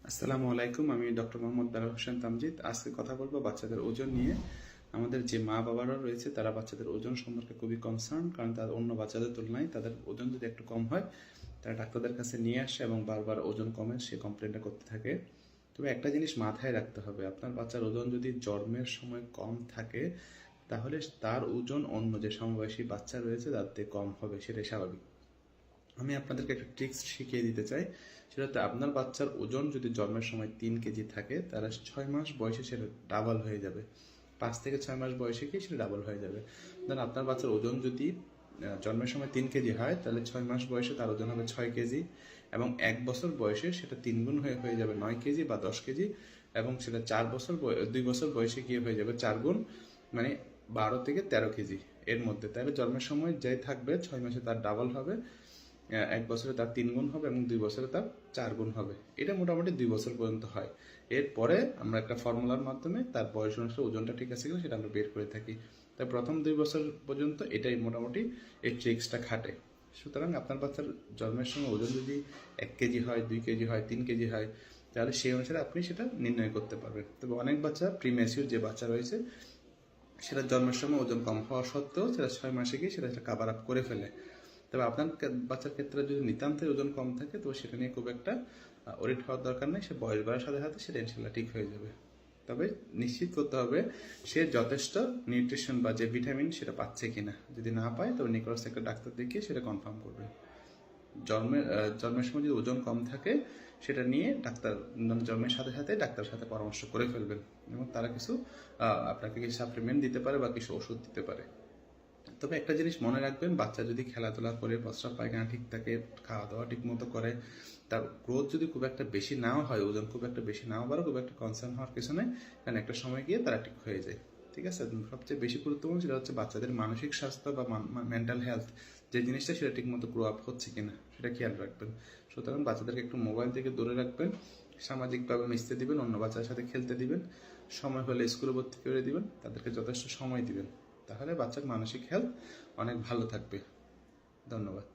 আসসালামু আলাইকুম। আমি ডক্টর মোহাম্মদ বেলাল হোসেন তামজিদ। আজকে কথা বলবো বাচ্চাদের ওজন নিয়ে। আমাদের যে মা বাবারা রয়েছে তারা বাচ্চাদের ওজন সম্পর্কে খুবই কনসার্ন, কারণ তার অন্য বাচ্চাদের তুলনায় তাদের ওজন যদি একটু কম হয় তারা ডাক্তারদের কাছে নিয়ে আসে এবং বারবার ওজন কমে সে কমপ্লেনটা করতে থাকে। তবে একটা জিনিস মাথায় রাখতে হবে, আপনার বাচ্চার ওজন যদি জন্মের সময় কম থাকে তাহলে তার ওজন অন্য যে সমবয়সী বাচ্চা রয়েছে তার থেকে কম হবে, সেটাই স্বাভাবিক। আমি আপনাদেরকে একটা ট্রিক্স শিখিয়ে দিতে চাই। সেটা হচ্ছে, আপনার বাচ্চার ওজন যদি জন্মের সময় 3 কেজি থাকে তাহলে 6 মাস বয়সে সেটা ডাবল হয়ে যাবে। 5 থেকে 6 মাস বয়সে কি সেটা ডাবল হয়ে যাবে। দেন আপনার বাচ্চার ওজন যদি জন্মের সময় 3 কেজি হয় তাহলে 6 মাস বয়সে তার ওজন হবে 6 কেজি, এবং 1 বছর বয়সে সেটা 3 গুণ হয়ে যাবে 9 কেজি বা 10 কেজি, এবং সেটা 2 বছর বয়সে গিয়ে হয়ে যাবে 4 গুণ, মানে 12 থেকে 13 কেজি এর মধ্যে। তাহলে জন্মের সময় যাই থাকবে 6 মাসে তার ডাবল হবে, 1 বছরে তার 3 গুণ হবে এবং 2 বছরে তার 4 গুণ হবে। এটা মোটামুটি 2 বছর পর্যন্ত হয়। এরপরে আমরা একটা ফর্মুলার মাধ্যমে তার বয়স অনুসারে ওজনটা ঠিক আছে কিনা সেটা আমরা বের করে থাকি। তাই প্রথম 2 বছর পর্যন্ত এটাই মোটামুটি এই ট্রিক্সটা খাটে। সুতরাং আপনার বাচ্চার জন্মের সময় ওজন যদি 1 কেজি হয়, 2 কেজি হয়, 3 কেজি হয়, তাহলে সেই অনুসারে আপনি সেটা নির্ণয় করতে পারবেন। তবে অনেক বাচ্চা প্রিম্যাচিউর যে বাচ্চা রয়েছে সেটা জন্মের সময় ওজন কম হওয়া সত্ত্বেও সেটা 6 মাসে গিয়ে সেটা কাভার আপ করে ফেলে। তবে আপনার বাচ্চার ক্ষেত্রে যদি নিতান্তই ওজন কম থাকে তো সেটা নিয়ে খুব একটা ওরিড হওয়ার দরকার নেই। সে বয়স বাড়ার সাথে সাথে সেটা ইনশাল্লাহ ঠিক হয়ে যাবে। তবে নিশ্চিত করতে হবে সে যথেষ্ট নিউট্রিশন বা যে ভিটামিন সেটা পাচ্ছে কিনা। যদি না পায় তবে নিকটস্থ একটা ডাক্তার দেখিয়ে সেটা কনফার্ম করবে। জন্মের সময় যদি ওজন কম থাকে সেটা নিয়ে জন্মের সাথে সাথে ডাক্তারের সাথে পরামর্শ করে ফেলবেন, এবং তারা কিছু আপনাকে কিছু সাপ্লিমেন্ট দিতে পারে বা কিছু ওষুধ দিতে পারে। তবে একটা জিনিস মনে রাখবেন, বাচ্চা যদি খেলাধুলা করে, প্রস্রাব পায়খানা ঠিক থাকে, খাওয়া দাওয়া ঠিক মতো করে, তার গ্রোথ যদি খুব একটা বেশি নাও হয়, ওজন খুব একটা বেশি নাও বাড়ে, খুব একটা কনসার্ন হওয়ার কিছু নেই, কারণ একটা সময় গিয়ে তারা ঠিক হয়ে যায়। ঠিক আছে। সবচেয়ে বেশি গুরুত্বপূর্ণ সেটা হচ্ছে বাচ্চাদের মানসিক স্বাস্থ্য বা মেন্টাল হেলথ, যে জিনিসটা সেটা ঠিক মতো গ্রো আপ হচ্ছে কিনা সেটা খেয়াল রাখবেন। সুতরাং বাচ্চাদেরকে একটু মোবাইল থেকে দূরে রাখবেন, সামাজিকভাবে মিশতে দিবেন, অন্য বাচ্চাদের সাথে খেলতে দিবেন, সময় হলে স্কুলে ভর্তি করে দিবেন, তাদেরকে যথেষ্ট সময় দিবেন। তাহলে বাচ্চার মানসিক হেলথ অনেক ভালো থাকবে। ধন্যবাদ।